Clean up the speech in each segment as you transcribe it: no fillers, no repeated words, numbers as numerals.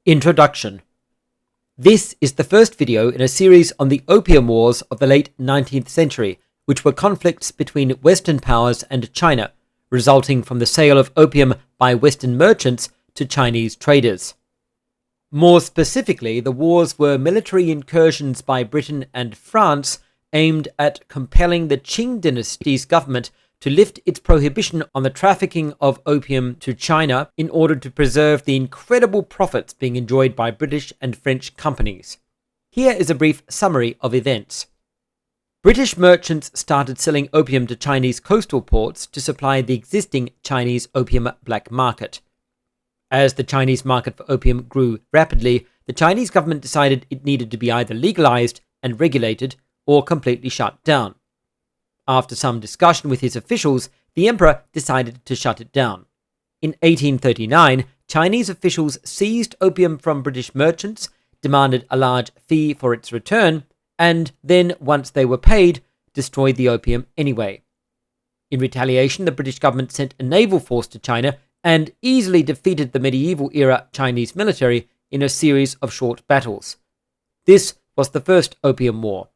Introduction. This is the first video in a series on the Opium Wars of the late 19th century, which were conflicts between Western powers and China, resulting from the sale of opium by Western merchants to Chinese traders. More specifically, the wars were military incursions by Britain and France aimed at compelling the Qing dynasty's government to lift its prohibition on the trafficking of opium to China in order to preserve the incredible profits being enjoyed by British and French companies. Here is a brief summary of events. British merchants started selling opium to Chinese coastal ports to supply the existing Chinese opium black market. As the Chinese market for opium grew rapidly, the Chinese government decided it needed to be either legalized and regulated or completely shut down. After some discussion with his officials, the emperor decided to shut it down. In 1839, Chinese officials seized opium from British merchants, demanded a large fee for its return, and then, once they were paid, destroyed the opium anyway. In retaliation, the British government sent a naval force to China and easily defeated the medieval-era Chinese military in a series of short battles. This was the First Opium War.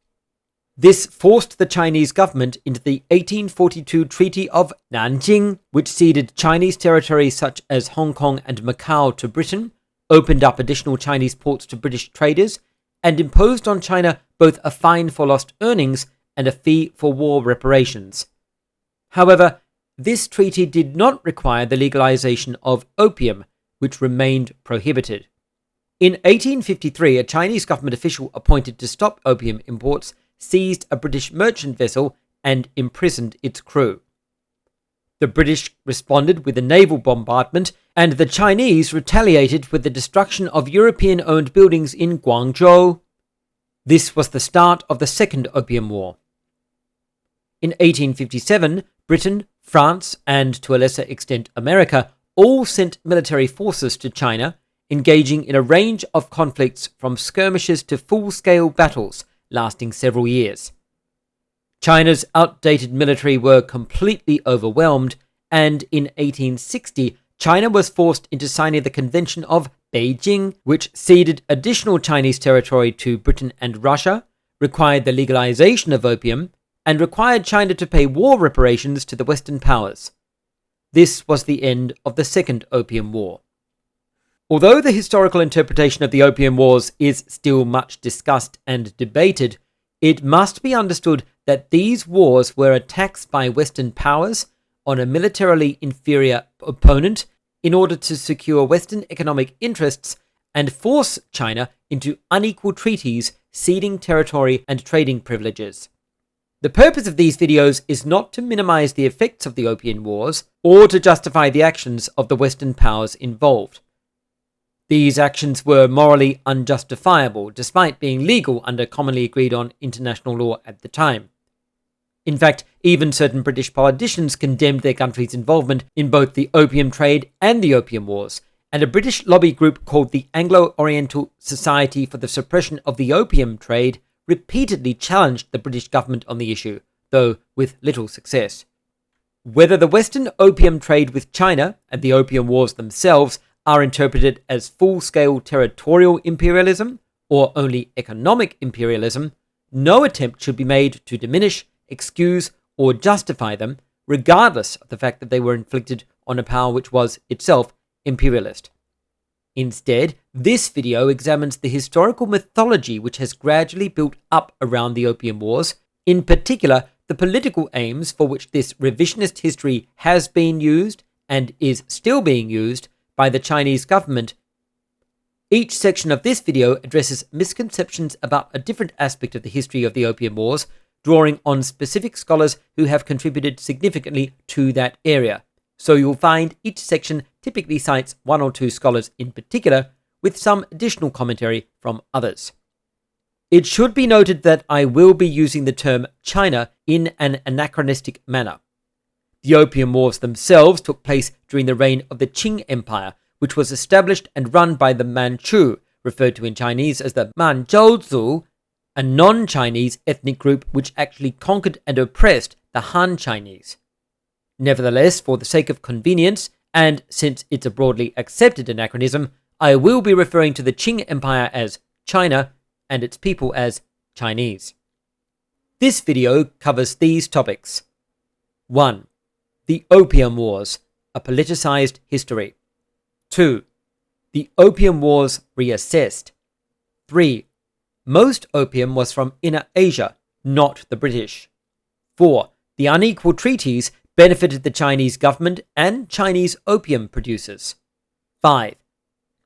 This forced the Chinese government into the 1842 Treaty of Nanjing, which ceded Chinese territories such as Hong Kong and Macau to Britain, opened up additional Chinese ports to British traders, and imposed on China both a fine for lost earnings and a fee for war reparations. However, this treaty did not require the legalization of opium, which remained prohibited. In 1853, a Chinese government official appointed to stop opium imports seized a British merchant vessel and imprisoned its crew. The British responded with a naval bombardment, and the Chinese retaliated with the destruction of European-owned buildings in Guangzhou. This was the start of the Second Opium War. In 1857, Britain, France, and to a lesser extent America, all sent military forces to China, engaging in a range of conflicts from skirmishes to full-scale battles, lasting several years. China's outdated military were completely overwhelmed, and in 1860, China was forced into signing the Convention of Beijing, which ceded additional Chinese territory to Britain and Russia, required the legalization of opium, and required China to pay war reparations to the Western powers. This was the end of the Second Opium War. Although the historical interpretation of the Opium Wars is still much discussed and debated, it must be understood that these wars were attacks by Western powers on a militarily inferior opponent in order to secure Western economic interests and force China into unequal treaties, ceding territory and trading privileges. The purpose of these videos is not to minimize the effects of the Opium Wars or to justify the actions of the Western powers involved. These actions were morally unjustifiable, despite being legal under commonly agreed on international law at the time. In fact, even certain British politicians condemned their country's involvement in both the opium trade and the Opium Wars, and a British lobby group called the Anglo-Oriental Society for the Suppression of the Opium Trade repeatedly challenged the British government on the issue, though with little success. Whether the Western opium trade with China and the Opium Wars themselves are interpreted as full-scale territorial imperialism or only economic imperialism, no attempt should be made to diminish, excuse, or justify them, regardless of the fact that they were inflicted on a power which was itself imperialist. Instead, this video examines the historical mythology which has gradually built up around the Opium Wars, in particular the political aims for which this revisionist history has been used and is still being used by the Chinese government. Each section of this video addresses misconceptions about a different aspect of the history of the Opium Wars, drawing on specific scholars who have contributed significantly to that area. So you'll find each section typically cites one or two scholars in particular, with some additional commentary from others. It should be noted that I will be using the term China in an anachronistic manner. The Opium Wars themselves took place during the reign of the Qing Empire, which was established and run by the Manchu, referred to in Chinese as the Manzhouzu, a non-Chinese ethnic group which actually conquered and oppressed the Han Chinese. Nevertheless, for the sake of convenience, and since it's a broadly accepted anachronism, I will be referring to the Qing Empire as China and its people as Chinese. This video covers these topics. 1. The Opium Wars, a politicized history. 2. The Opium Wars reassessed. 3. Most opium was from Inner Asia, not the British. 4. The Unequal Treaties benefited the Chinese government and Chinese opium producers. 5.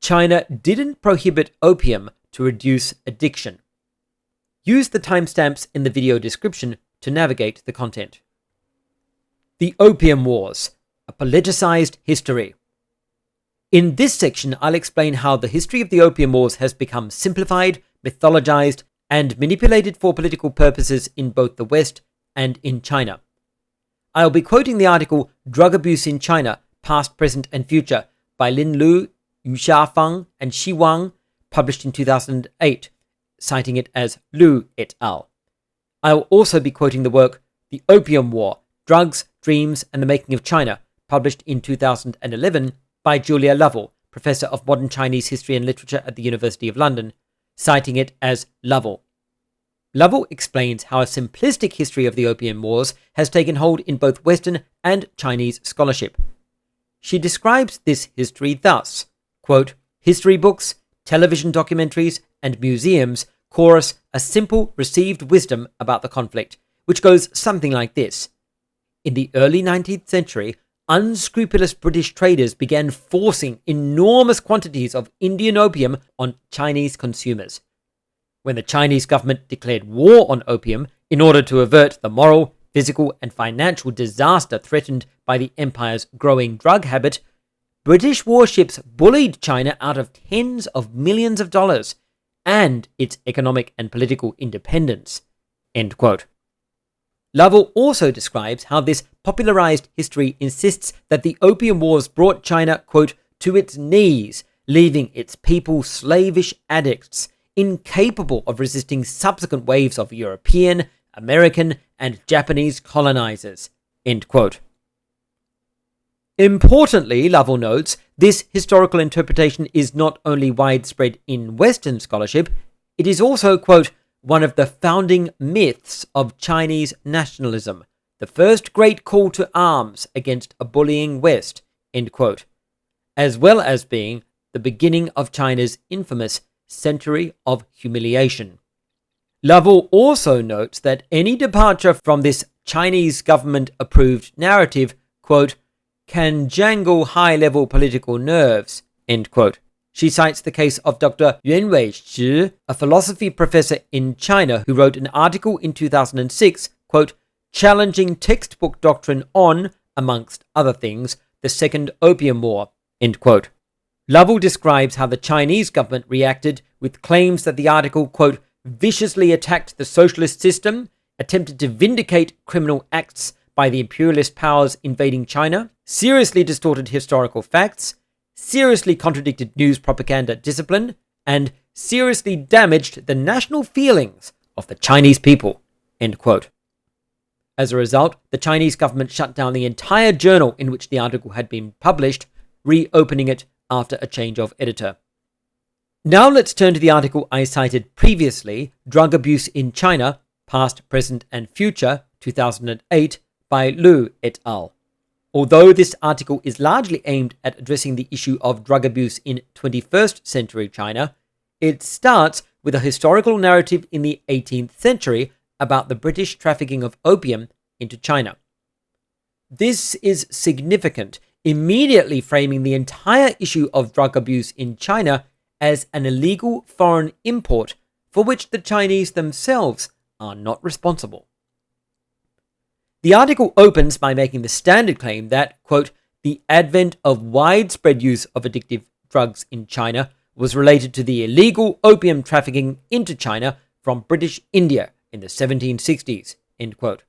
China didn't prohibit opium to reduce addiction. Use the timestamps in the video description to navigate the content. The Opium Wars, a politicized history. In this section, I'll explain how the history of the Opium Wars has become simplified, mythologized, and manipulated for political purposes in both the West and in China. I'll be quoting the article Drug Abuse in China, Past, Present, and Future by Lin Lu, Yu Xiafang, and Xi Wang, published in 2008, citing it as Lu et al. I'll also be quoting the work The Opium War, Drugs, Dreams, and the Making of China, published in 2011 by Julia Lovell, Professor of Modern Chinese History and Literature at the University of London, citing it as Lovell. Lovell explains how a simplistic history of the Opium Wars has taken hold in both Western and Chinese scholarship. She describes this history thus, quote, history books, television documentaries, and museums chorus a simple received wisdom about the conflict, which goes something like this. In the early 19th century, unscrupulous British traders began forcing enormous quantities of Indian opium on Chinese consumers. When the Chinese government declared war on opium in order to avert the moral, physical, and financial disaster threatened by the empire's growing drug habit, British warships bullied China out of tens of millions of dollars and its economic and political independence. End quote. Lovell also describes how this popularized history insists that the Opium Wars brought China, quote, to its knees, leaving its people slavish addicts, incapable of resisting subsequent waves of European, American, and Japanese colonizers. End quote. Importantly, Lovell notes, this historical interpretation is not only widespread in Western scholarship, it is also, quote, one of the founding myths of Chinese nationalism, the first great call to arms against a bullying West, end quote, as well as being the beginning of China's infamous century of humiliation. Lovell also notes that any departure from this Chinese government-approved narrative, quote, can jangle high-level political nerves, end quote. She cites the case of Dr. Yuan Weishi, a philosophy professor in China who wrote an article in 2006, quote, challenging textbook doctrine on, amongst other things, the Second Opium War, end quote. Lovell describes how the Chinese government reacted with claims that the article, quote, viciously attacked the socialist system, attempted to vindicate criminal acts by the imperialist powers invading China, seriously distorted historical facts, seriously contradicted news propaganda discipline, and seriously damaged the national feelings of the Chinese people, end quote. As a result, the Chinese government shut down the entire journal in which the article had been published, reopening it after a change of editor. Now let's turn to the article I cited previously, Drug Abuse in China, Past, Present, and Future, 2008, by Lu et al. Although this article is largely aimed at addressing the issue of drug abuse in 21st century China, it starts with a historical narrative in the 18th century about the British trafficking of opium into China. This is significant, immediately framing the entire issue of drug abuse in China as an illegal foreign import for which the Chinese themselves are not responsible. The article opens by making the standard claim that, quote, the advent of widespread use of addictive drugs in China was related to the illegal opium trafficking into China from British India in the 1760s, end quote.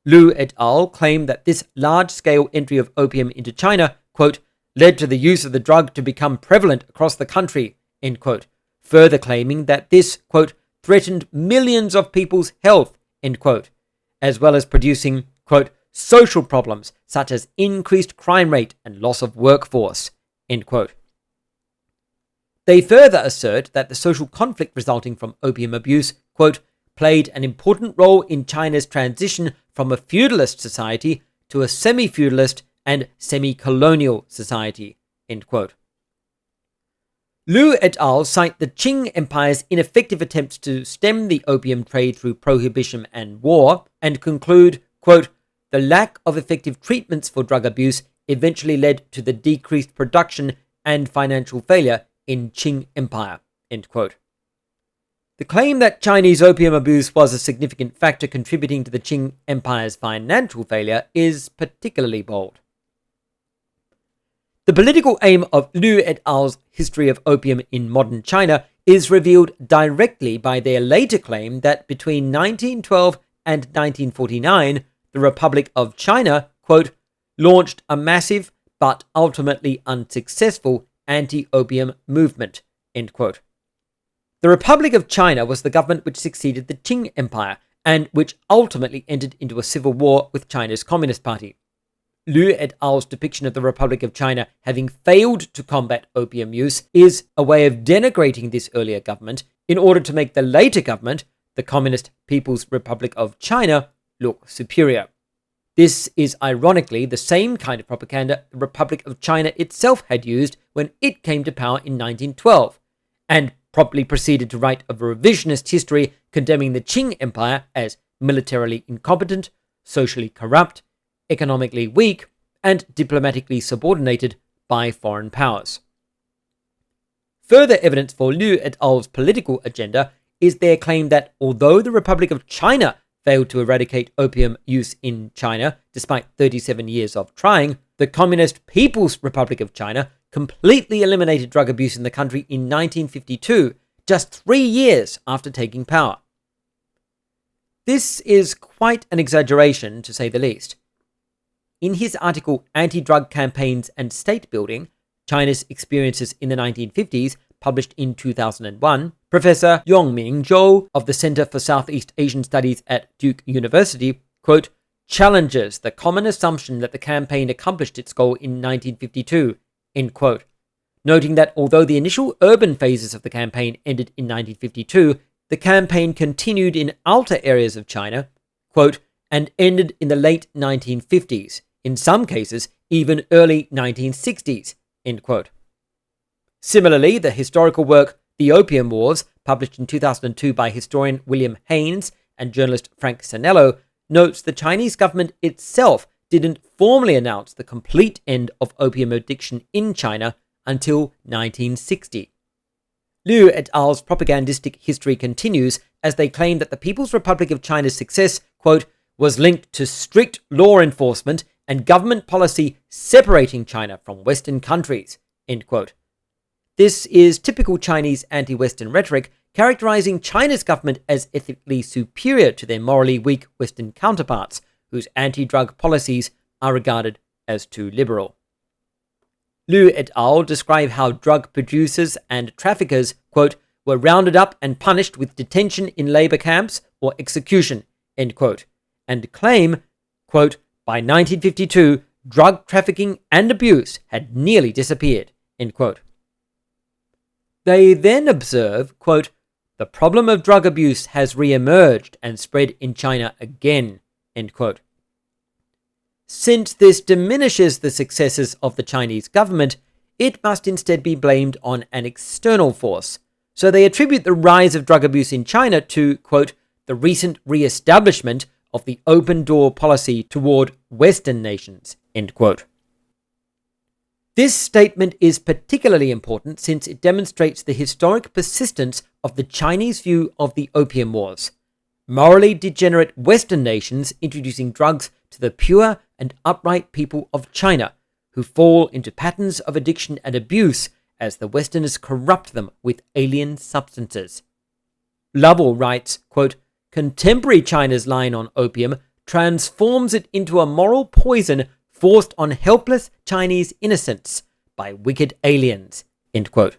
Lu et al. Claim that this large-scale entry of opium into China, quote, led to the use of the drug to become prevalent across the country, end quote, further claiming that this, quote, threatened millions of people's health, end quote, as well as producing, quote, social problems such as increased crime rate and loss of workforce, end quote. They further assert that the social conflict resulting from opium abuse, quote, played an important role in China's transition from a feudalist society to a semi-feudalist and semi-colonial society, end quote. Liu et al. Cite the Qing Empire's ineffective attempts to stem the opium trade through prohibition and war, and conclude, quote, the lack of effective treatments for drug abuse eventually led to the decreased production and financial failure in Qing Empire, end quote. The claim that Chinese opium abuse was a significant factor contributing to the Qing Empire's financial failure is particularly bold. The political aim of Liu et al.'s History of Opium in Modern China is revealed directly by their later claim that between 1912 and 1949, the Republic of China, quote, launched a massive but ultimately unsuccessful anti-opium movement, end quote. The Republic of China was the government which succeeded the Qing Empire and which ultimately entered into a civil war with China's Communist Party. Liu et al.'s depiction of the Republic of China having failed to combat opium use is a way of denigrating this earlier government in order to make the later government, the Communist People's Republic of China, look superior. This is ironically the same kind of propaganda the Republic of China itself had used when it came to power in 1912, and promptly proceeded to write a revisionist history condemning the Qing Empire as militarily incompetent, socially corrupt, economically weak, and diplomatically subordinated by foreign powers. Further evidence for Liu et al.'s political agenda is their claim that although the Republic of China failed to eradicate opium use in China despite 37 years of trying, the Communist People's Republic of China completely eliminated drug abuse in the country in 1952, just 3 years after taking power. This is quite an exaggeration, to say the least. In his article Anti-Drug Campaigns and State Building, China's Experiences in the 1950s, published in 2001, Professor Yongming Zhou of the Center for Southeast Asian Studies at Duke University, quote, challenges the common assumption that the campaign accomplished its goal in 1952, end quote, noting that although the initial urban phases of the campaign ended in 1952, the campaign continued in outer areas of China, quote, and ended in the late 1950s, in some cases even early 1960s, end quote. Similarly, the historical work The Opium Wars, published in 2002 by historian William Haynes and journalist Frank Sanello, notes the Chinese government itself didn't formally announce the complete end of opium addiction in China until 1960. Liu et al.'s propagandistic history continues as they claim that the People's Republic of China's success, quote, was linked to strict law enforcement and government policy separating China from Western countries, end quote. This is typical Chinese anti-Western rhetoric, characterizing China's government as ethically superior to their morally weak Western counterparts, whose anti-drug policies are regarded as too liberal. Liu et al. Describe how drug producers and traffickers, quote, were rounded up and punished with detention in labor camps or execution, end quote, and claim, quote, by 1952, drug trafficking and abuse had nearly disappeared, end quote. They then observe, quote, the problem of drug abuse has re-emerged and spread in China again, end quote. Since this diminishes the successes of the Chinese government, it must instead be blamed on an external force. So they attribute the rise of drug abuse in China to, quote, the recent re-establishment of the open door policy toward Western nations, end quote. This statement is particularly important since it demonstrates the historic persistence of the Chinese view of the Opium Wars. Morally degenerate Western nations introducing drugs to the pure and upright people of China, who fall into patterns of addiction and abuse as the Westerners corrupt them with alien substances. Lovell writes, quote, contemporary China's line on opium transforms it into a moral poison forced on helpless Chinese innocents by wicked aliens, end quote.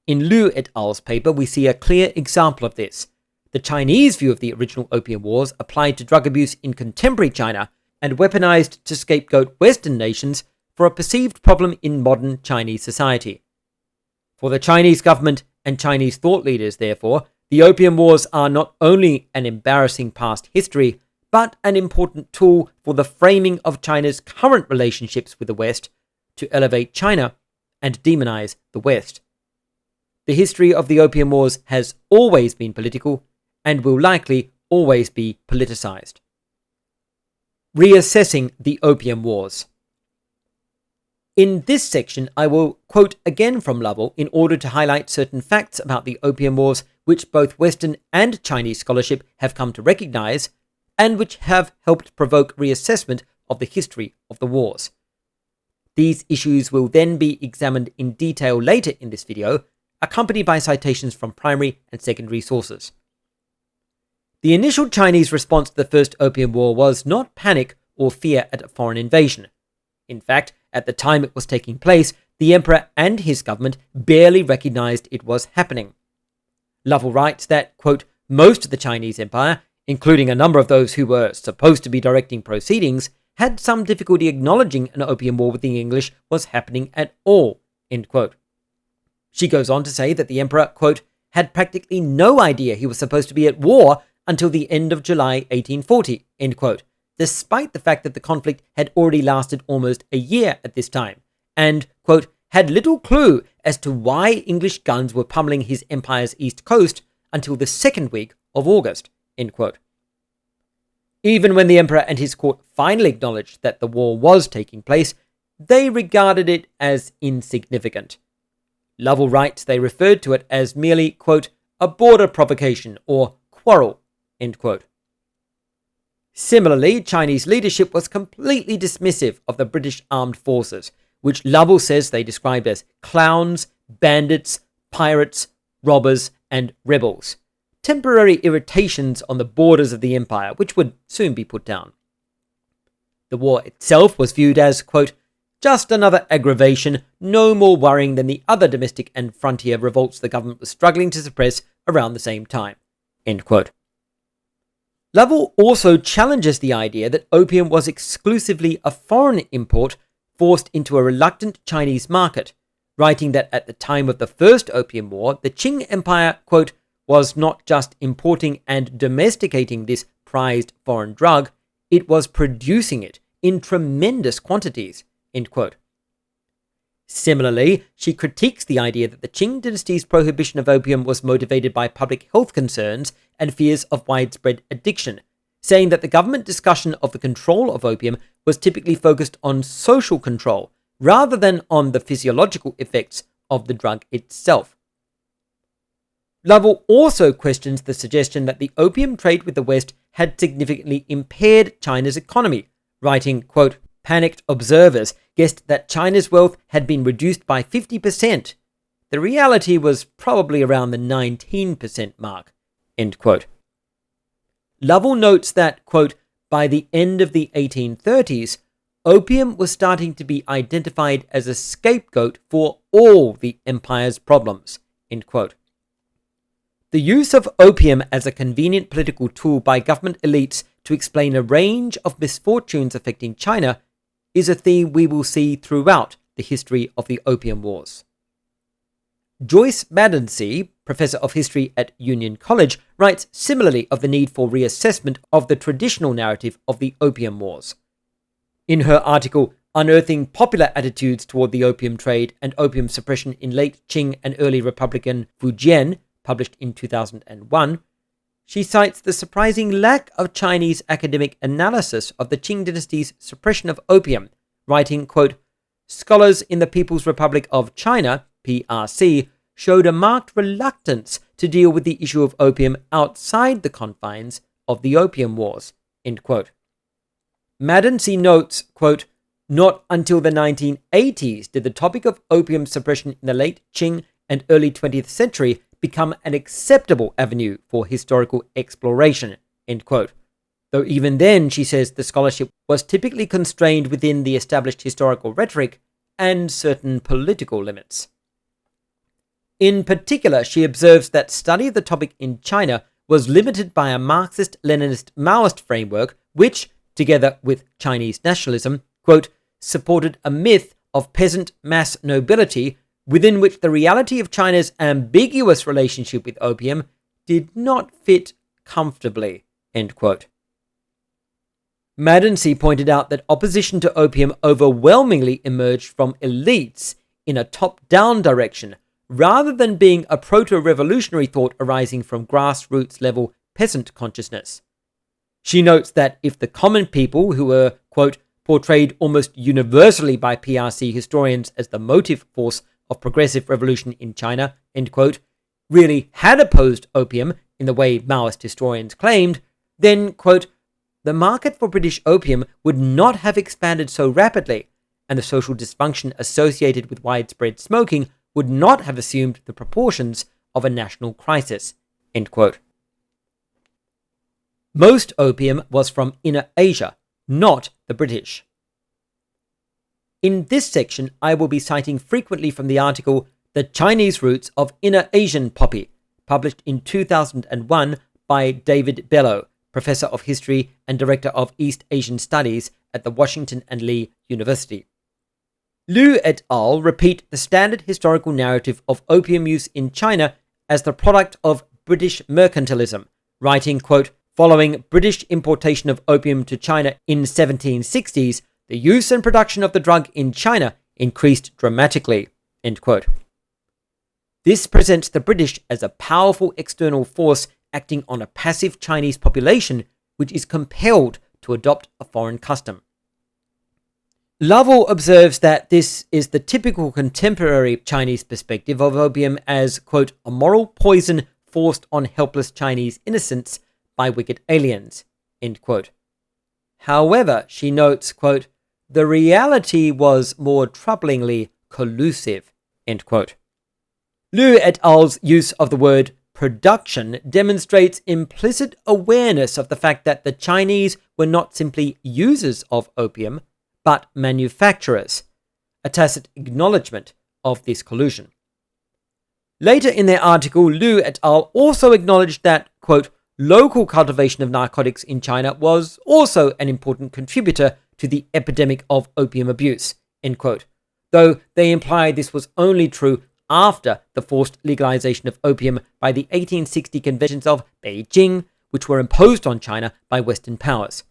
In Liu et al.'s paper, we see a clear example of this. The Chinese view of the original Opium Wars applied to drug abuse in contemporary China and weaponized to scapegoat Western nations for a perceived problem in modern Chinese society. For the Chinese government and Chinese thought leaders, therefore, the Opium Wars are not only an embarrassing past history, but an important tool for the framing of China's current relationships with the West to elevate China and demonize the West. The history of the Opium Wars has always been political and will likely always be politicized. Reassessing the Opium Wars. In this section, I will quote again from Lovell in order to highlight certain facts about the Opium Wars which both Western and Chinese scholarship have come to recognize, and which have helped provoke reassessment of the history of the wars. These issues will then be examined in detail later in this video, accompanied by citations from primary and secondary sources. The initial Chinese response to the First Opium War was not panic or fear at a foreign invasion. In fact, at the time it was taking place, the emperor and his government barely recognized it was happening. Lovell writes that, quote, most of the Chinese empire, including a number of those who were supposed to be directing proceedings, had some difficulty acknowledging an opium war with the English was happening at all, end quote. She goes on to say that the emperor, quote, had practically no idea he was supposed to be at war until the end of July 1840, end quote, despite the fact that the conflict had already lasted almost a year at this time, and, quote, had little clue as to why English guns were pummeling his empire's east coast until the second week of August, end quote. Even when the emperor and his court finally acknowledged that the war was taking place, they regarded it as insignificant. Lovell writes they referred to it as merely, quote, a border provocation or quarrel, end quote. Similarly, Chinese leadership was completely dismissive of the British armed forces, which Lovell says they described as clowns, bandits, pirates, robbers, and rebels. Temporary irritations on the borders of the empire, which would soon be put down. The war itself was viewed as, quote, just another aggravation, no more worrying than the other domestic and frontier revolts the government was struggling to suppress around the same time, end quote. Lovell also challenges the idea that opium was exclusively a foreign import forced into a reluctant Chinese market, writing that at the time of the First Opium War, the Qing Empire, quote, was not just importing and domesticating this prized foreign drug, it was producing it in tremendous quantities, end quote. Similarly, she critiques the idea that the Qing dynasty's prohibition of opium was motivated by public health concerns and fears of widespread addiction, saying that the government discussion of the control of opium was typically focused on social control rather than on the physiological effects of the drug itself. Lovell also questions the suggestion that the opium trade with the West had significantly impaired China's economy, writing, quote, panicked observers guessed that China's wealth had been reduced by 50%. The reality was probably around the 19% mark, end quote. Lovell notes that, quote, by the end of the 1830s, opium was starting to be identified as a scapegoat for all the empire's problems, end quote. The use of opium as a convenient political tool by government elites to explain a range of misfortunes affecting China is a theme we will see throughout the history of the Opium Wars. Joyce Madensey, professor of history at Union College, writes similarly of the need for reassessment of the traditional narrative of the Opium Wars. In her article, Unearthing Popular Attitudes Toward the Opium Trade and Opium Suppression in Late Qing and Early Republican Fujian, published in 2001, she cites the surprising lack of Chinese academic analysis of the Qing dynasty's suppression of opium, writing, quote, scholars in the People's Republic of China, PRC, showed a marked reluctance to deal with the issue of opium outside the confines of the Opium Wars, end quote. Madensey notes, quote, not until the 1980s did the topic of opium suppression in the late Qing and early 20th century become an acceptable avenue for historical exploration, end quote. Though even then, she says, the scholarship was typically constrained within the established historical rhetoric and certain political limits. In particular, she observes that study of the topic in China was limited by a Marxist-Leninist-Maoist framework which, together with Chinese nationalism, quote, supported a myth of peasant mass nobility within which the reality of China's ambiguous relationship with opium did not fit comfortably, end quote. Madensey pointed out that opposition to opium overwhelmingly emerged from elites in a top-down direction, rather than being a proto-revolutionary thought arising from grassroots-level peasant consciousness. She notes that if the common people, who were, quote, portrayed almost universally by PRC historians as the motive force of progressive revolution in China, end quote, really had opposed opium in the way Maoist historians claimed, then, quote, the market for British opium would not have expanded so rapidly, and the social dysfunction associated with widespread smoking would not have assumed the proportions of a national crisis, end quote. Most opium was from Inner Asia, not the British. In this section, I will be citing frequently from the article The Chinese Roots of Inner Asian Poppy, published in 2001 by David Bello, Professor of History and Director of East Asian Studies at the Washington and Lee University. Liu et al. Repeat the standard historical narrative of opium use in China as the product of British mercantilism, writing, quote, following British importation of opium to China in 1760s, the use and production of the drug in China increased dramatically, end quote. This presents the British as a powerful external force acting on a passive Chinese population which is compelled to adopt a foreign custom. Lovell observes that this is the typical contemporary Chinese perspective of opium as, quote, a moral poison forced on helpless Chinese innocents by wicked aliens, end quote. However, she notes, quote, the reality was more troublingly collusive, end quote. Liu et al.'s use of the word production demonstrates implicit awareness of the fact that the Chinese were not simply users of opium, but manufacturers, a tacit acknowledgement of this collusion. Later in their article, Liu et al. Also acknowledged that, quote, local cultivation of narcotics in China was also an important contributor to the epidemic of opium abuse, end quote, though they imply this was only true after the forced legalization of opium by the 1860 conventions of Beijing, which were imposed on China by Western powers.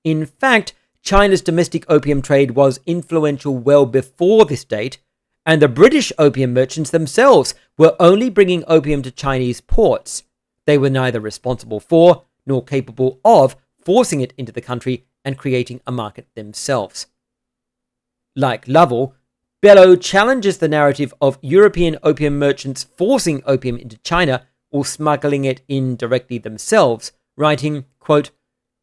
In fact, China's domestic opium trade was influential well before this date, and the British opium merchants themselves were only bringing opium to Chinese ports. They were neither responsible for nor capable of forcing it into the country and creating a market themselves. Like Lovell, Bello challenges the narrative of European opium merchants forcing opium into China or smuggling it in directly themselves, writing, quote,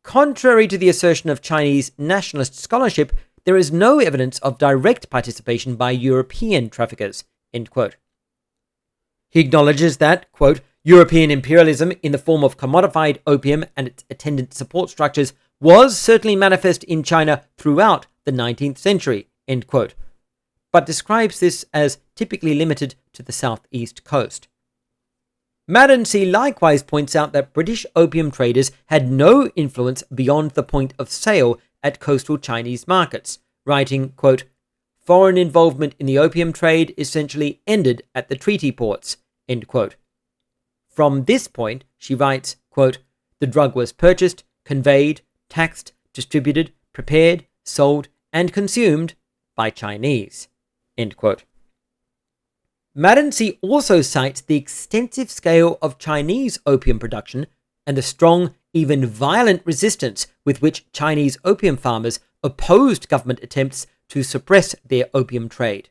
contrary to the assertion of Chinese nationalist scholarship, there is no evidence of direct participation by European traffickers, end quote. He acknowledges that, quote, European imperialism in the form of commodified opium and its attendant support structures was certainly manifest in China throughout the 19th century, end quote, but describes this as typically limited to the southeast coast. Madensey likewise points out that British opium traders had no influence beyond the point of sale at coastal Chinese markets, writing, quote, foreign involvement in the opium trade essentially ended at the treaty ports, end quote. From this point, she writes, quote, the drug was purchased, conveyed, taxed, distributed, prepared, sold, and consumed by Chinese, end quote. Madensey also cites the extensive scale of Chinese opium production and the strong, even violent resistance with which Chinese opium farmers opposed government attempts to suppress their opium trade.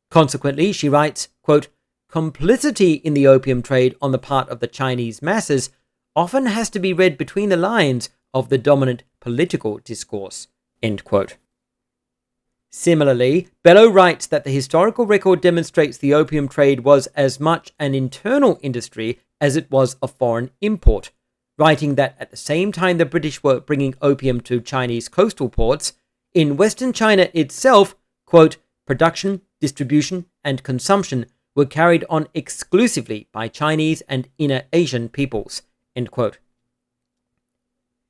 Consequently, she writes, quote, complicity in the opium trade on the part of the Chinese masses often has to be read between the lines of the dominant political discourse, end quote. Similarly, Bello writes that the historical record demonstrates the opium trade was as much an internal industry as it was a foreign import, writing that at the same time the British were bringing opium to Chinese coastal ports, in Western China itself, quote, production, distribution, and consumption were carried on exclusively by Chinese and Inner Asian peoples, end quote.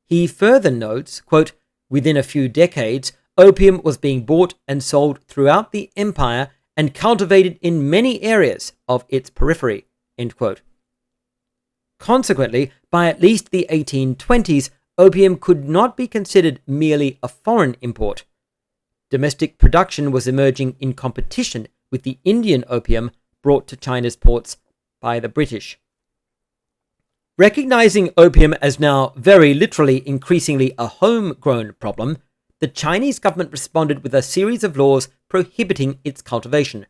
He further notes, quote, within a few decades, opium was being bought and sold throughout the empire and cultivated in many areas of its periphery." End quote. Consequently, by at least the 1820s, opium could not be considered merely a foreign import. Domestic production was emerging in competition with the Indian opium brought to China's ports by the British. Recognizing opium as now very literally increasingly a homegrown problem, the Chinese government responded with a series of laws prohibiting its cultivation.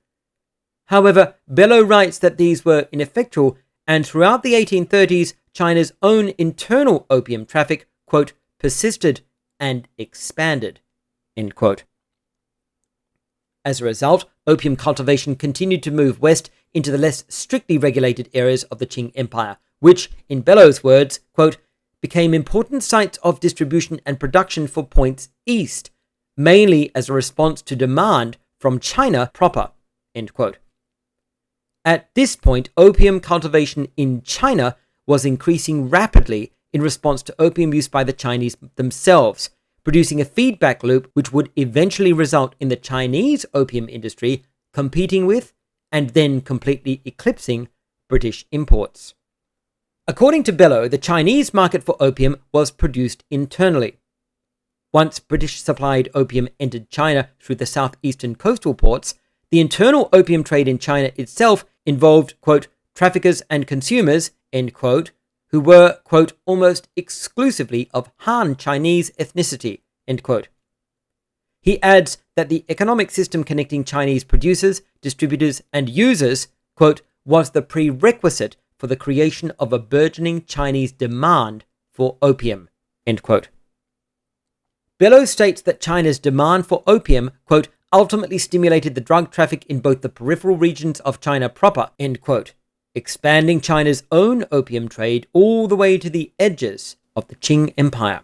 However, Bello writes that these were ineffectual, and throughout the 1830s, China's own internal opium traffic, quote, persisted and expanded, end quote. As a result, opium cultivation continued to move west into the less strictly regulated areas of the Qing Empire, which, in Bello's words, quote, became important sites of distribution and production for points east, mainly as a response to demand from China proper, end quote. At this point, opium cultivation in China was increasing rapidly in response to opium use by the Chinese themselves, producing a feedback loop which would eventually result in the Chinese opium industry competing with and then completely eclipsing British imports. According to Bello, the Chinese market for opium was produced internally. Once British supplied opium entered China through the southeastern coastal ports, the internal opium trade in China itself involved, quote, traffickers and consumers, end quote, who were, quote, almost exclusively of Han Chinese ethnicity, end quote. He adds that the economic system connecting Chinese producers, distributors, and users, quote, was the prerequisite for the creation of a burgeoning Chinese demand for opium, end quote. Bello states that China's demand for opium, quote, ultimately stimulated the drug traffic in both the peripheral regions of China proper, end quote, expanding China's own opium trade all the way to the edges of the Qing Empire.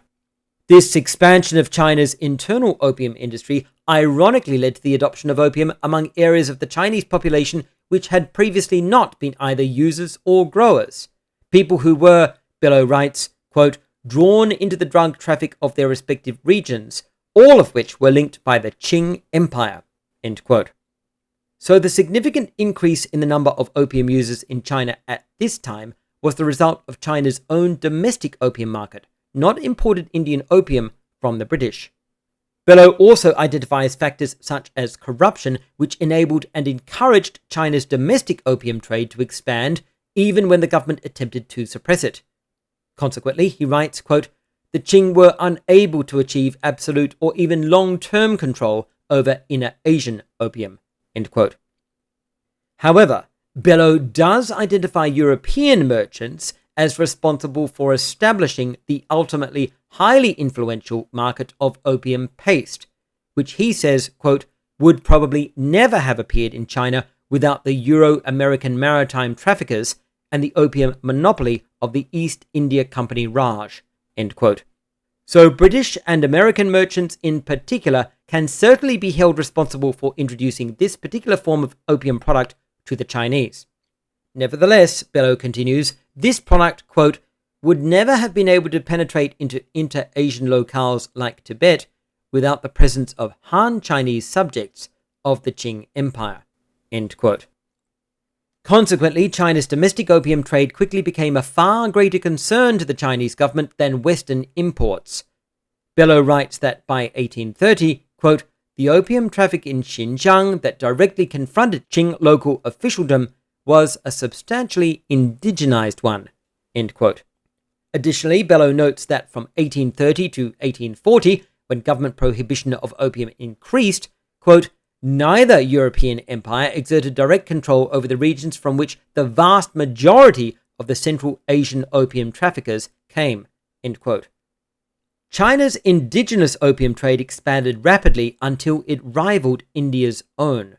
This expansion of China's internal opium industry ironically led to the adoption of opium among areas of the Chinese population which had previously not been either users or growers, people who were, Bello writes, quote, drawn into the drug traffic of their respective regions, all of which were linked by the Qing Empire, end quote. So the significant increase in the number of opium users in China at this time was the result of China's own domestic opium market, not imported Indian opium from the British. Bello also identifies factors such as corruption, which enabled and encouraged China's domestic opium trade to expand, even when the government attempted to suppress it. Consequently, he writes, quote, the Qing were unable to achieve absolute or even long-term control over inner Asian opium, end quote. However, Bello does identify European merchants as responsible for establishing the ultimately highly influential market of opium paste, which he says, quote, would probably never have appeared in China without the Euro-American maritime traffickers and the opium monopoly of the East India Company Raj, end quote. So British and American merchants in particular can certainly be held responsible for introducing this particular form of opium product to the Chinese. Nevertheless, Bello continues, this product, quote, would never have been able to penetrate into inter-Asian locales like Tibet without the presence of Han Chinese subjects of the Qing Empire, end quote. Consequently, China's domestic opium trade quickly became a far greater concern to the Chinese government than Western imports. Bello writes that by 1830, quote, the opium traffic in Xinjiang that directly confronted Qing local officialdom was a substantially indigenized one, end quote. Additionally, Bello notes that from 1830 to 1840, when government prohibition of opium increased, quote, neither European empire exerted direct control over the regions from which the vast majority of the Central Asian opium traffickers came, end quote. China's indigenous opium trade expanded rapidly until it rivaled India's own.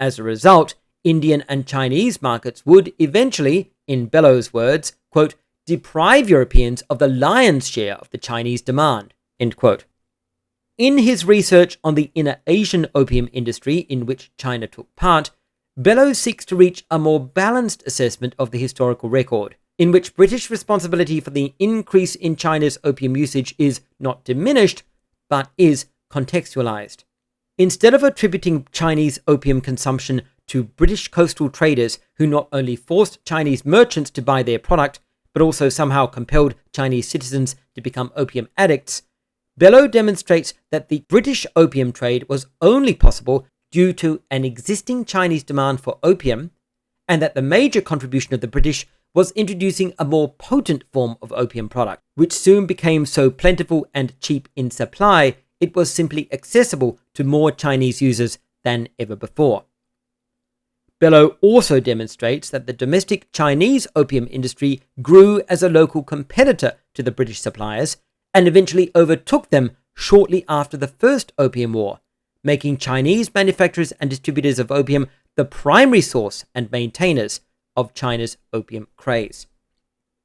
As a result, Indian and Chinese markets would eventually, in Bello's words, quote, deprive Europeans of the lion's share of the Chinese demand, end quote. In his research on the inner Asian opium industry in which China took part, Bello seeks to reach a more balanced assessment of the historical record, in which British responsibility for the increase in China's opium usage is not diminished, but is contextualized. Instead of attributing Chinese opium consumption to British coastal traders who not only forced Chinese merchants to buy their product, but also somehow compelled Chinese citizens to become opium addicts, Bello demonstrates that the British opium trade was only possible due to an existing Chinese demand for opium, and that the major contribution of the British was introducing a more potent form of opium product, which soon became so plentiful and cheap in supply it was simply accessible to more Chinese users than ever before. Bello also demonstrates that the domestic Chinese opium industry grew as a local competitor to the British suppliers and eventually overtook them shortly after the First Opium War, making Chinese manufacturers and distributors of opium the primary source and maintainers of China's opium craze.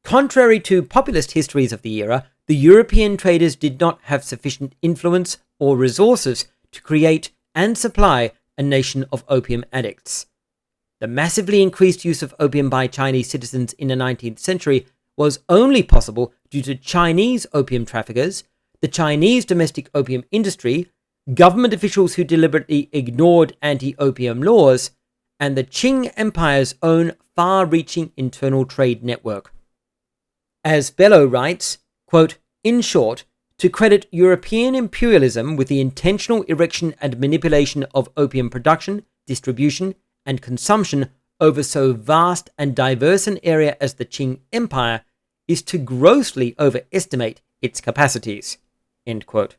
Contrary to populist histories of the era, the European traders did not have sufficient influence or resources to create and supply a nation of opium addicts. The massively increased use of opium by Chinese citizens in the 19th century was only possible due to Chinese opium traffickers, the Chinese domestic opium industry, government officials who deliberately ignored anti-opium laws, and the Qing Empire's own far-reaching internal trade network. As Bello writes, quote, "In short, to credit European imperialism with the intentional erection and manipulation of opium production, distribution, and consumption over so vast and diverse an area as the Qing Empire is to grossly overestimate its capacities." End quote.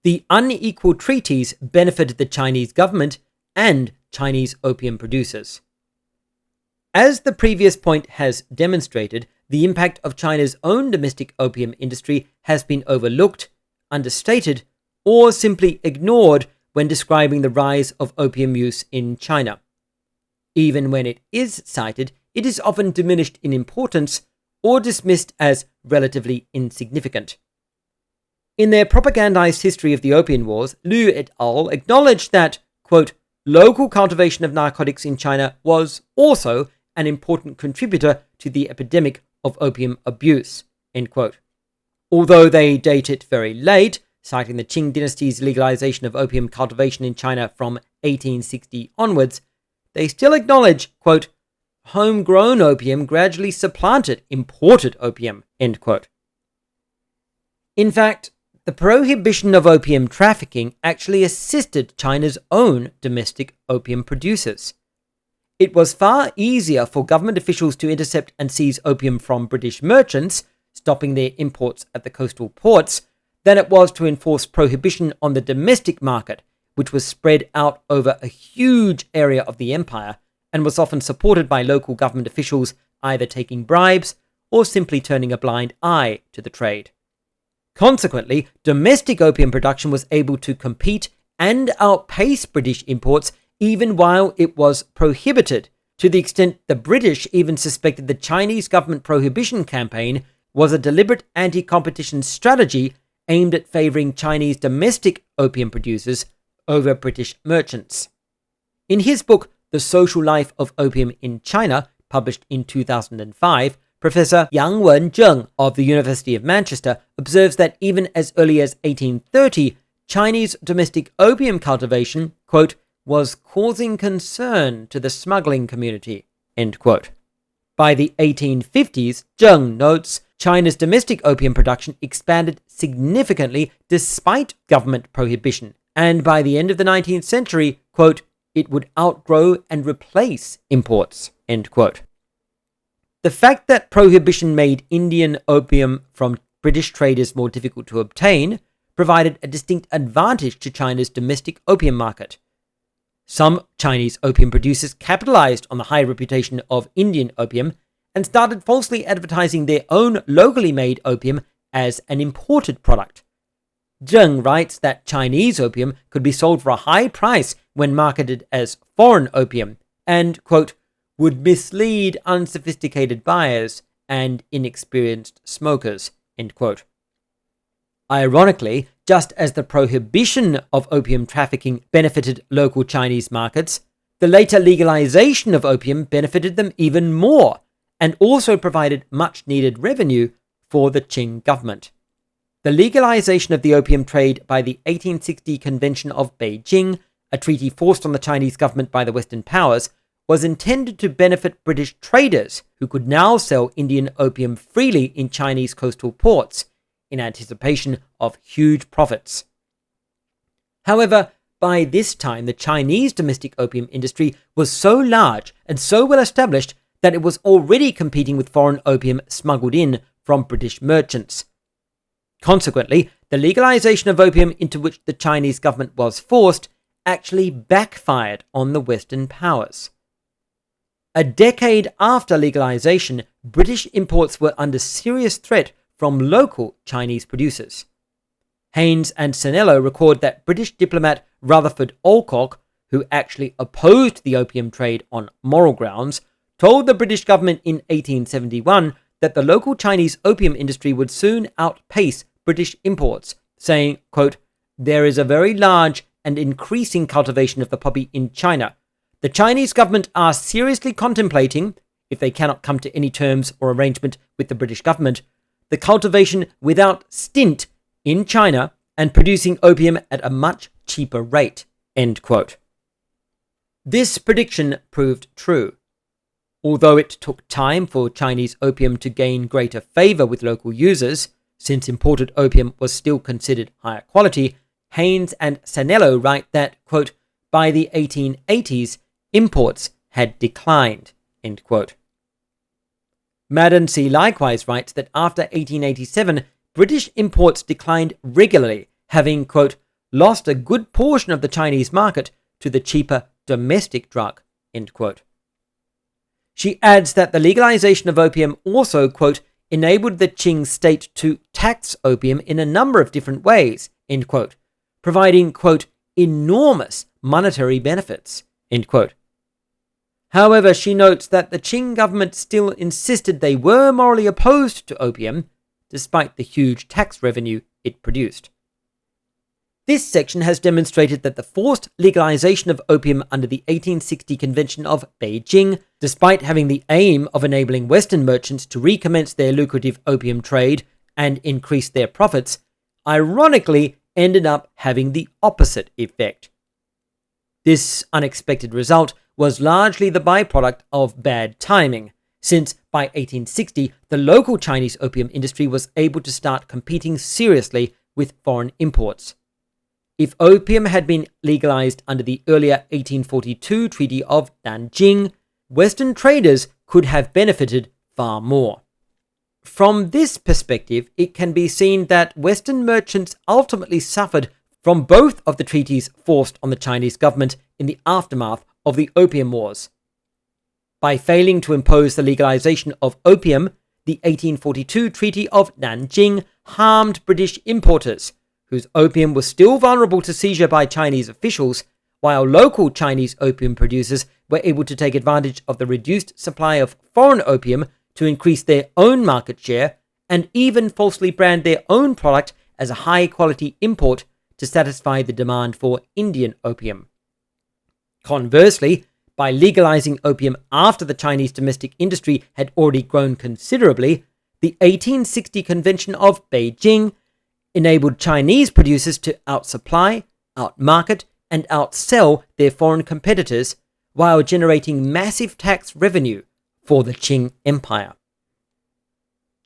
The Unequal Treaties benefited the Chinese government and Chinese opium producers. As the previous point has demonstrated, the impact of China's own domestic opium industry has been overlooked, understated, or simply ignored when describing the rise of opium use in China. Even when it is cited, it is often diminished in importance or dismissed as relatively insignificant. In their propagandized history of the Opium Wars, Liu et al. Acknowledged that, quote, "local cultivation of narcotics in China was also an important contributor to the epidemic of opium abuse," end quote. Although they date it very late, citing the Qing dynasty's legalization of opium cultivation in China from 1860 onwards, they still acknowledge, quote, "homegrown opium gradually supplanted imported opium," end quote. In fact, the prohibition of opium trafficking actually assisted China's own domestic opium producers. It was far easier for government officials to intercept and seize opium from British merchants, stopping their imports at the coastal ports, than it was to enforce prohibition on the domestic market, which was spread out over a huge area of the empire and was often supported by local government officials either taking bribes or simply turning a blind eye to the trade. Consequently, domestic opium production was able to compete and outpace British imports even while it was prohibited, to the extent the British even suspected the Chinese government prohibition campaign was a deliberate anti-competition strategy aimed at favoring Chinese domestic opium producers over British merchants. In his book, The Social Life of Opium in China, published in 2005, Professor Yang Wen-zheng of the University of Manchester observes that even as early as 1830, Chinese domestic opium cultivation, quote, "was causing concern to the smuggling community," end quote. By the 1850s, Zheng notes, China's domestic opium production expanded significantly despite government prohibition, and by the end of the 19th century, quote, "it would outgrow and replace imports," end quote. The fact that prohibition made Indian opium from British traders more difficult to obtain provided a distinct advantage to China's domestic opium market. Some Chinese opium producers capitalized on the high reputation of Indian opium and started falsely advertising their own locally made opium as an imported product. Zheng writes that Chinese opium could be sold for a high price when marketed as foreign opium and, quote, "would mislead unsophisticated buyers and inexperienced smokers," end quote. Ironically, just as the prohibition of opium trafficking benefited local Chinese markets, the later legalization of opium benefited them even more and also provided much-needed revenue for the Qing government. the legalization of the opium trade by the 1860 Convention of Beijing, a treaty forced on the Chinese government by the Western powers, was intended to benefit British traders who could now sell Indian opium freely in Chinese coastal ports in anticipation of huge profits. However, by this time the Chinese domestic opium industry was so large and so well established that it was already competing with foreign opium smuggled in from British merchants. Consequently, the legalization of opium into which the Chinese government was forced actually backfired on the Western powers. A decade after legalization, British imports were under serious threat from local Chinese producers. Haynes and Sanello record that British diplomat Rutherford Alcock, who actually opposed the opium trade on moral grounds, told the British government in 1871 that the local Chinese opium industry would soon outpace British imports, saying, quote, "There is a very large and increasing cultivation of the poppy in China. The Chinese government are seriously contemplating, if they cannot come to any terms or arrangement with the British government, the cultivation without stint in China and producing opium at a much cheaper rate." End quote. This prediction proved true. Although it took time for Chinese opium to gain greater favor with local users, since imported opium was still considered higher quality, Haynes and Sanello write that, quote, "by the 1880s, imports had declined." End quote. Maddensee likewise writes that after 1887, British imports declined regularly, having, quote, "lost a good portion of the Chinese market to the cheaper domestic drug." End quote. She adds that the legalization of opium also, quote, "enabled the Qing state to tax opium in a number of different ways," end quote, providing, quote, "enormous monetary benefits." End quote. However, she notes that the Qing government still insisted they were morally opposed to opium, despite the huge tax revenue it produced. This section has demonstrated that the forced legalization of opium under the 1860 Convention of Beijing, despite having the aim of enabling Western merchants to recommence their lucrative opium trade and increase their profits, ironically ended up having the opposite effect. This unexpected result was largely the byproduct of bad timing, since by 1860 the local Chinese opium industry was able to start competing seriously with foreign imports. If opium had been legalized under the earlier 1842 Treaty of Nanjing, Western traders could have benefited far more. From this perspective, it can be seen that Western merchants ultimately suffered from both of the treaties forced on the Chinese government in the aftermath of the Opium Wars. By failing to impose the legalization of opium, the 1842 Treaty of Nanjing harmed British importers, whose opium was still vulnerable to seizure by Chinese officials, while local Chinese opium producers were able to take advantage of the reduced supply of foreign opium to increase their own market share and even falsely brand their own product as a high-quality import to satisfy the demand for Indian opium. Conversely, by legalizing opium after the Chinese domestic industry had already grown considerably, the 1860 Convention of Beijing enabled Chinese producers to outsupply, outmarket, and outsell their foreign competitors while generating massive tax revenue for the Qing Empire.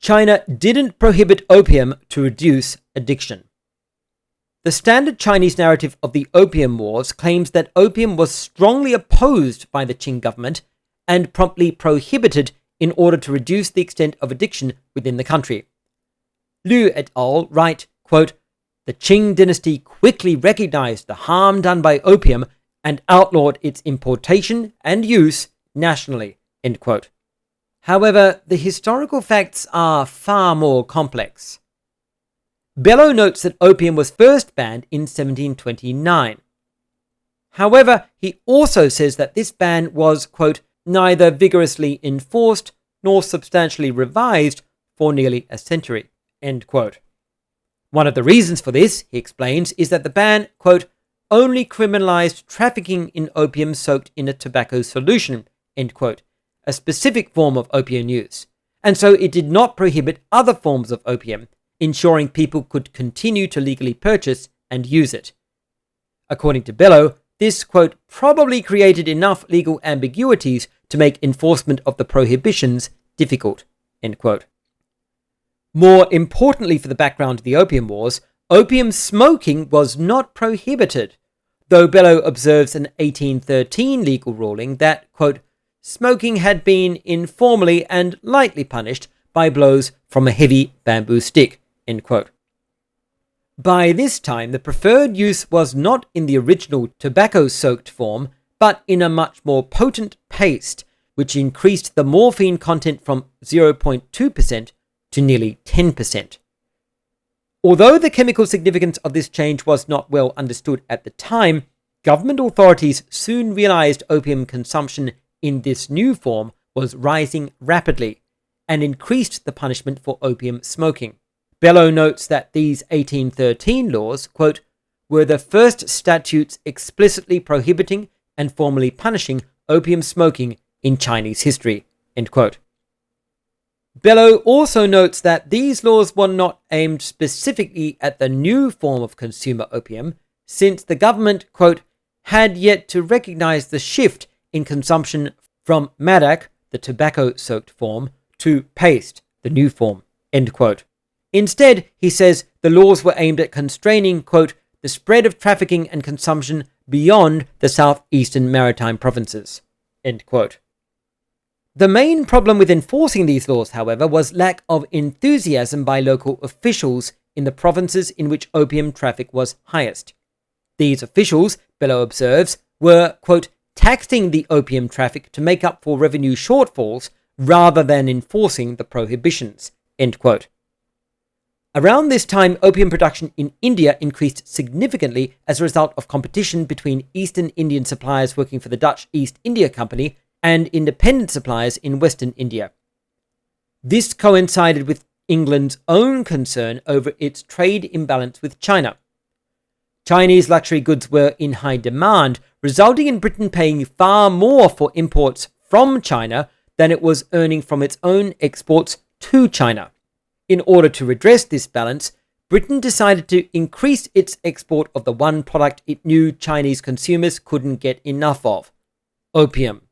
China didn't prohibit opium to reduce addiction. The standard Chinese narrative of the Opium Wars claims that opium was strongly opposed by the Qing government and promptly prohibited in order to reduce the extent of addiction within the country. Liu et al. Write, quote, "The Qing dynasty quickly recognized the harm done by opium and outlawed its importation and use nationally." End quote. However, the historical facts are far more complex. Bello notes that opium was first banned in 1729. However, he also says that this ban was, quote, "neither vigorously enforced nor substantially revised for nearly a century." End quote. One of the reasons for this, he explains, is that the ban, quote, "only criminalized trafficking in opium soaked in a tobacco solution," end quote, a specific form of opium use, and so it did not prohibit other forms of opium, ensuring people could continue to legally purchase and use it. According to Bello, this, quote, probably created enough legal ambiguities to make enforcement of the prohibitions difficult, end quote. More importantly for the background of the Opium Wars, opium smoking was not prohibited, though Bello observes an 1813 legal ruling that, quote, smoking had been informally and lightly punished by blows from a heavy bamboo stick, end quote. By this time, the preferred use was not in the original tobacco-soaked form, but in a much more potent paste, which increased the morphine content from 0.2% to nearly 10%. Although the chemical significance of this change was not well understood at the time, government authorities soon realized opium consumption in this new form was rising rapidly and increased the punishment for opium smoking. Bello notes that these 1813 laws, quote, were the first statutes explicitly prohibiting and formally punishing opium smoking in Chinese history, end quote. Bello also notes that these laws were not aimed specifically at the new form of consumer opium, since the government, quote, had yet to recognize the shift in consumption from madak, the tobacco-soaked form, to paste, the new form, end quote. Instead, he says, the laws were aimed at constraining, quote, the spread of trafficking and consumption beyond the southeastern maritime provinces, end quote. The main problem with enforcing these laws, however, was lack of enthusiasm by local officials in the provinces in which opium traffic was highest. These officials, Bello observes, were, quote, taxing the opium traffic to make up for revenue shortfalls rather than enforcing the prohibitions, end quote. Around this time, opium production in India increased significantly as a result of competition between Eastern Indian suppliers working for the Dutch East India Company and independent suppliers in Western India. This coincided with England's own concern over its trade imbalance with China. Chinese luxury goods were in high demand, resulting in Britain paying far more for imports from China than it was earning from its own exports to China. In order to redress this balance, Britain decided to increase its export of the one product it knew Chinese consumers couldn't get enough of: opium.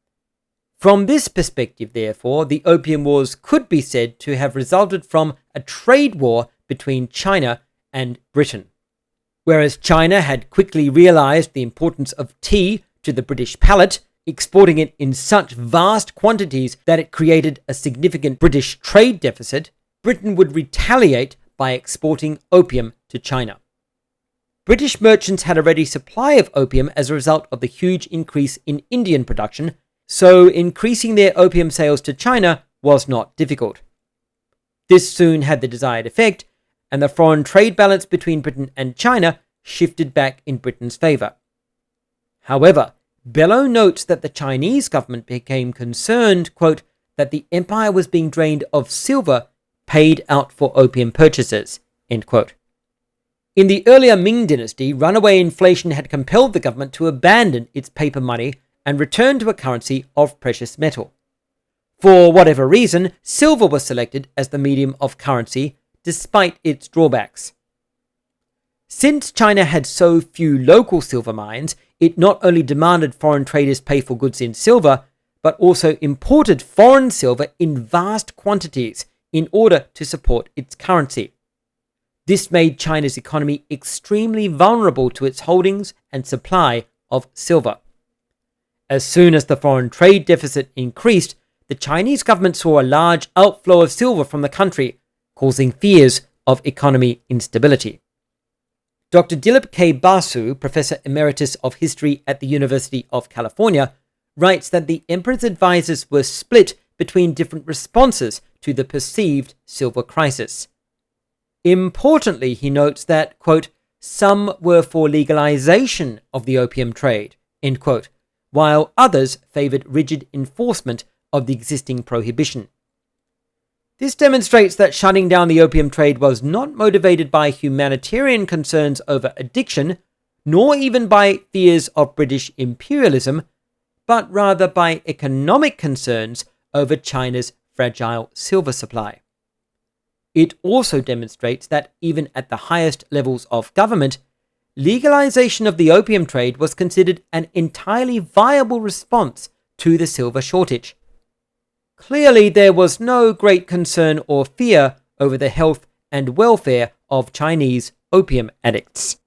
From this perspective, therefore, the Opium Wars could be said to have resulted from a trade war between China and Britain. Whereas China had quickly realized the importance of tea to the British palate, exporting it in such vast quantities that it created a significant British trade deficit, Britain would retaliate by exporting opium to China. British merchants had a ready supply of opium as a result of the huge increase in Indian production, so increasing their opium sales to China was not difficult. This soon had the desired effect, and the foreign trade balance between Britain and China shifted back in Britain's favour. However, Bello notes that the Chinese government became concerned, quote, that the empire was being drained of silver paid out for opium purchases, end quote. In the earlier Ming dynasty, runaway inflation had compelled the government to abandon its paper money and return to a currency of precious metal. For whatever reason, silver was selected as the medium of currency, despite its drawbacks. Since China had so few local silver mines, it not only demanded foreign traders pay for goods in silver, but also imported foreign silver in vast quantities in order to support its currency. This made China's economy extremely vulnerable to its holdings and supply of silver. As soon as the foreign trade deficit increased, the Chinese government saw a large outflow of silver from the country, causing fears of economy instability. Dr. Dilip K. Basu, Professor Emeritus of History at the University of California, writes that the emperor's advisors were split between different responses to the perceived silver crisis. Importantly, he notes that, quote, some were for legalization of the opium trade, end quote, while others favored rigid enforcement of the existing prohibition. This demonstrates that shutting down the opium trade was not motivated by humanitarian concerns over addiction, nor even by fears of British imperialism, but rather by economic concerns over China's fragile silver supply. It also demonstrates that even at the highest levels of government, legalization of the opium trade was considered an entirely viable response to the silver shortage. Clearly, there was no great concern or fear over the health and welfare of Chinese opium addicts.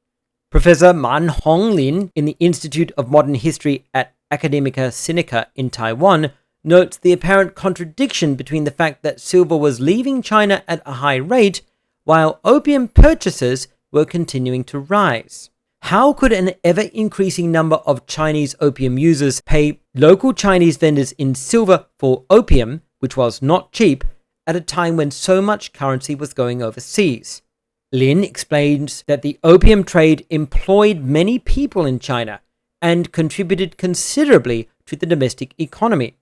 Professor Man Honglin in the Institute of Modern History at Academia Sinica in Taiwan notes the apparent contradiction between the fact that silver was leaving China at a high rate while opium purchases were continuing to rise. How could an ever-increasing number of Chinese opium users pay local Chinese vendors in silver for opium, which was not cheap, at a time when so much currency was going overseas? Lin explains that the opium trade employed many people in China and contributed considerably to the domestic economy.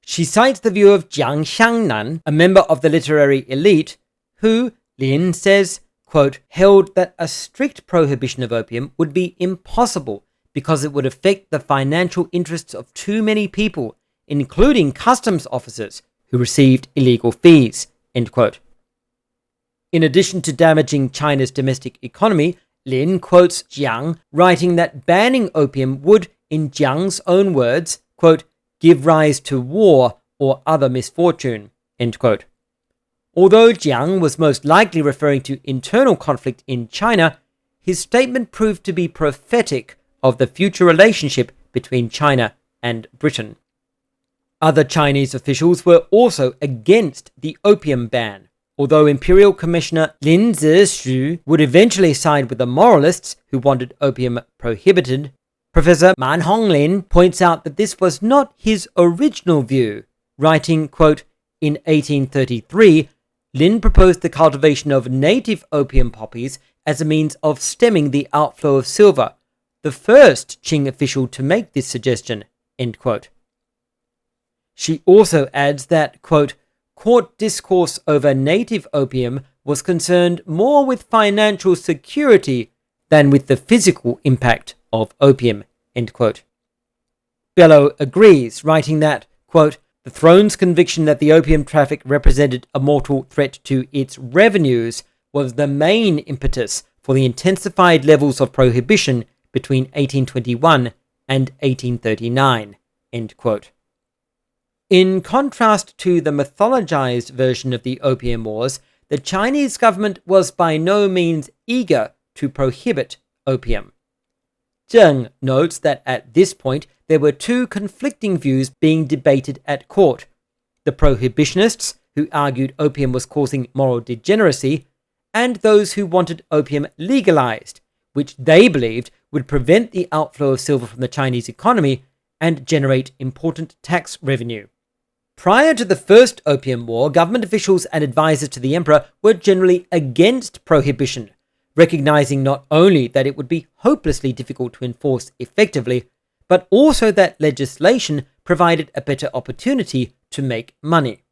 She cites the view of Jiang Xiangnan, a member of the literary elite, who, Lin says, quote, held that a strict prohibition of opium would be impossible because it would affect the financial interests of too many people, including customs officers who received illegal fees, end quote. In addition to damaging China's domestic economy, Lin quotes Jiang, writing that banning opium would, in Jiang's own words, quote, give rise to war or other misfortune, end quote. Although Jiang was most likely referring to internal conflict in China, his statement proved to be prophetic of the future relationship between China and Britain. Other Chinese officials were also against the opium ban. Although Imperial Commissioner Lin Zexu would eventually side with the moralists who wanted opium prohibited, Professor Man Honglin points out that this was not his original view, writing, quote, in 1833, Lin proposed the cultivation of native opium poppies as a means of stemming the outflow of silver, the first Qing official to make this suggestion, end quote. She also adds that, quote, court discourse over native opium was concerned more with financial security than with the physical impact of opium, end quote. Bello agrees, writing that, quote, the throne's conviction that the opium traffic represented a mortal threat to its revenues was the main impetus for the intensified levels of prohibition between 1821 and 1839, end quote. In contrast to the mythologized version of the Opium Wars, the Chinese government was by no means eager to prohibit opium. Zheng notes that at this point there were two conflicting views being debated at court: the prohibitionists, who argued opium was causing moral degeneracy, and those who wanted opium legalized, which they believed would prevent the outflow of silver from the Chinese economy and generate important tax revenue. Prior to the First Opium War, government officials and advisors to the emperor were generally against prohibition, recognizing not only that it would be hopelessly difficult to enforce effectively, but also that legislation provided a better opportunity to make money.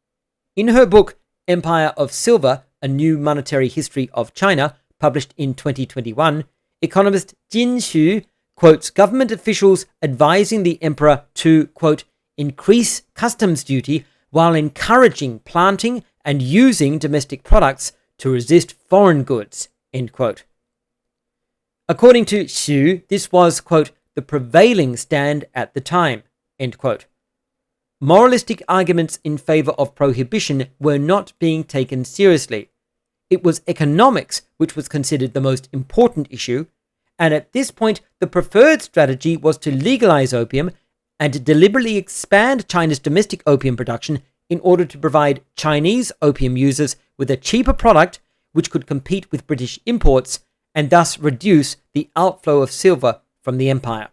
In her book, Empire of Silver, A New Monetary History of China, published in 2021, economist Jin Xu quotes government officials advising the emperor to, quote, increase customs duty while encouraging planting and using domestic products to resist foreign goods, end quote. According to Xu, this was, quote, the prevailing stand at the time, end quote. Moralistic arguments in favor of prohibition were not being taken seriously. It was economics which was considered the most important issue, and at this point the preferred strategy was to legalize opium and deliberately expand China's domestic opium production in order to provide Chinese opium users with a cheaper product which could compete with British imports and thus reduce the outflow of silver from the empire.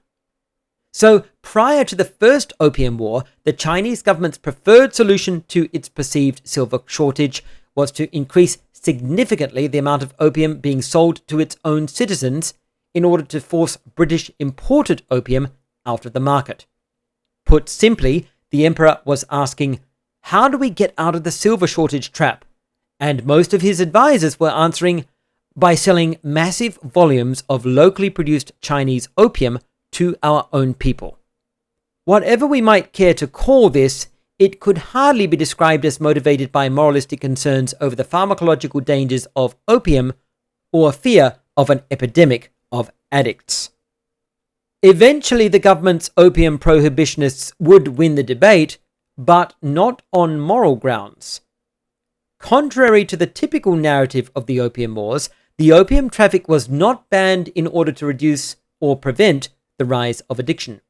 So, prior to the First Opium War, the Chinese government's preferred solution to its perceived silver shortage was to increase significantly the amount of opium being sold to its own citizens in order to force British imported opium out of the market. Put simply, the emperor was asking, how do we get out of the silver shortage trap? And most of his advisors were answering, by selling massive volumes of locally produced Chinese opium to our own people. Whatever we might care to call this, it could hardly be described as motivated by moralistic concerns over the pharmacological dangers of opium or fear of an epidemic of addicts. Eventually, the government's opium prohibitionists would win the debate, but not on moral grounds. Contrary to the typical narrative of the Opium Wars, the opium traffic was not banned in order to reduce or prevent the rise of addiction.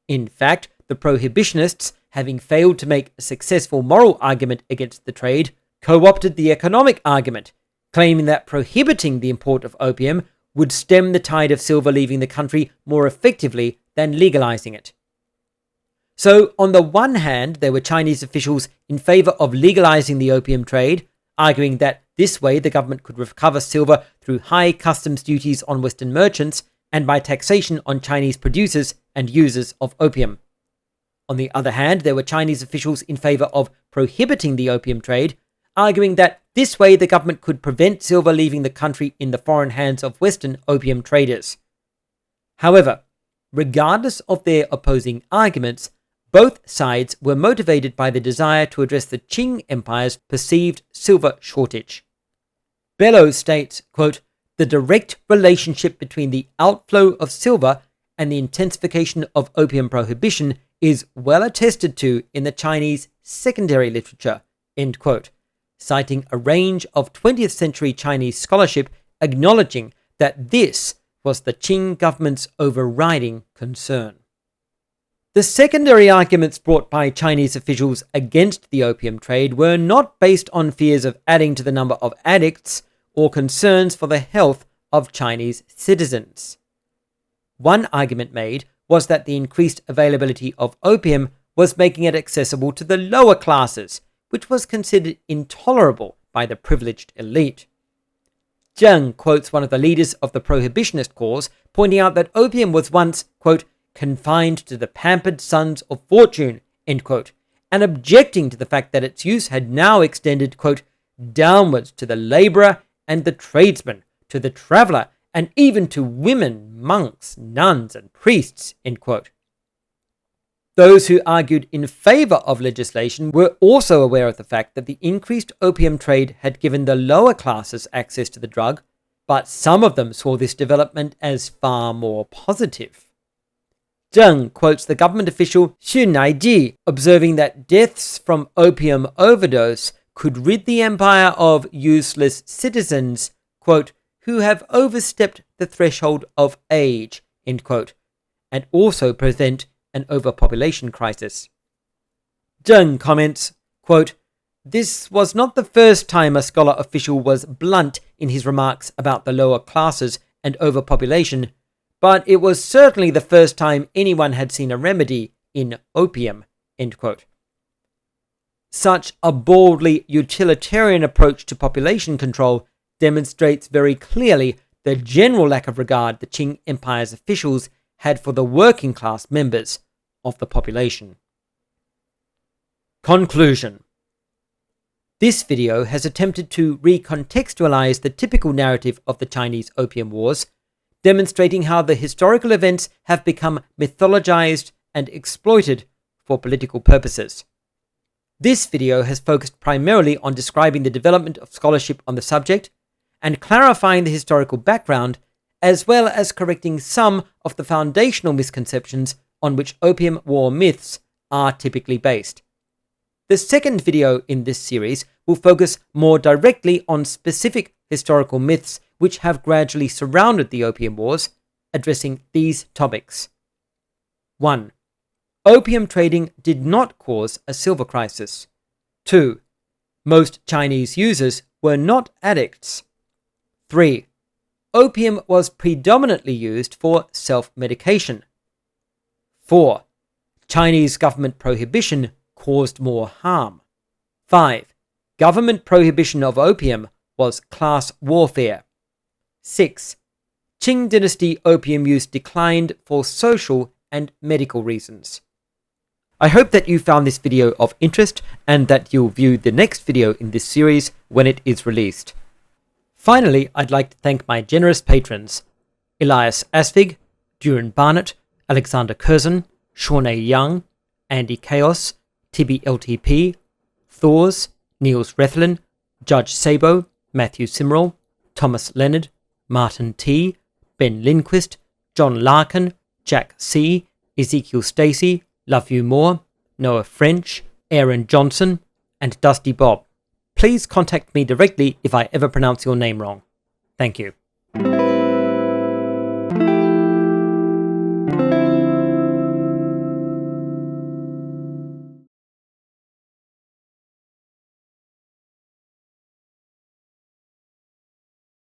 In fact, the prohibitionists, having failed to make a successful moral argument against the trade, co-opted the economic argument, claiming that prohibiting the import of opium would stem the tide of silver leaving the country more effectively than legalizing it. So, on the one hand, there were Chinese officials in favor of legalizing the opium trade, arguing that this way the government could recover silver through high customs duties on Western merchants and by taxation on Chinese producers and users of opium. On the other hand, there were Chinese officials in favor of prohibiting the opium trade, arguing that this way the government could prevent silver leaving the country in the foreign hands of Western opium traders. However, regardless of their opposing arguments, both sides were motivated by the desire to address the Qing Empire's perceived silver shortage. Bello states, quote, "The direct relationship between the outflow of silver and the intensification of opium prohibition is well attested to in the Chinese secondary literature," end quote, citing a range of 20th century Chinese scholarship acknowledging that this was the Qing government's overriding concern. The secondary arguments brought by Chinese officials against the opium trade were not based on fears of adding to the number of addicts or concerns for the health of Chinese citizens. One argument made was that the increased availability of opium was making it accessible to the lower classes, which was considered intolerable by the privileged elite. Zheng quotes one of the leaders of the prohibitionist cause, pointing out that opium was once, quote, "confined to the pampered sons of fortune," end quote, and objecting to the fact that its use had now extended, quote, "downwards to the labourer and the tradesman, to the traveller, and even to women, monks, nuns, and priests," end quote. Those who argued in favour of legislation were also aware of the fact that the increased opium trade had given the lower classes access to the drug, but some of them saw this development as far more positive. Zheng quotes the government official Xu Naiji, observing that deaths from opium overdose could rid the empire of useless citizens, quote, "who have overstepped the threshold of age," end quote, and also prevent an overpopulation crisis. Zheng comments, quote, "This was not the first time a scholar official was blunt in his remarks about the lower classes and overpopulation, but it was certainly the first time anyone had seen a remedy in opium," end quote. Such a boldly utilitarian approach to population control demonstrates very clearly the general lack of regard the Qing Empire's officials had for the working class members of the population. Conclusion. This video has attempted to recontextualize the typical narrative of the Chinese Opium Wars, demonstrating how the historical events have become mythologized and exploited for political purposes. This video has focused primarily on describing the development of scholarship on the subject and clarifying the historical background, as well as correcting some of the foundational misconceptions on which opium war myths are typically based. The second video in this series will focus more directly on specific historical myths which have gradually surrounded the Opium Wars, addressing these topics. 1. Opium trading did not cause a silver crisis. 2. Most Chinese users were not addicts. 3. Opium was predominantly used for self-medication. 4. Chinese government prohibition caused more harm. 5. Government prohibition of opium was class warfare. 6. Qing dynasty opium use declined for social and medical reasons. I hope that you found this video of interest and that you'll view the next video in this series when it is released. Finally, I'd like to thank my generous patrons: Elias Asfig, Duran Barnett, Alexander Curzon, Shawnee Young, Andy Chaos, TBLTP, Thors, Niels Rethlin, Judge Sabo, Matthew Simrell, Thomas Leonard, Martin T, Ben Lindquist, John Larkin, Jack C, Ezekiel Stacey, Love You More, Noah French, Aaron Johnson, and Dusty Bob. Please contact me directly if I ever pronounce your name wrong. Thank you.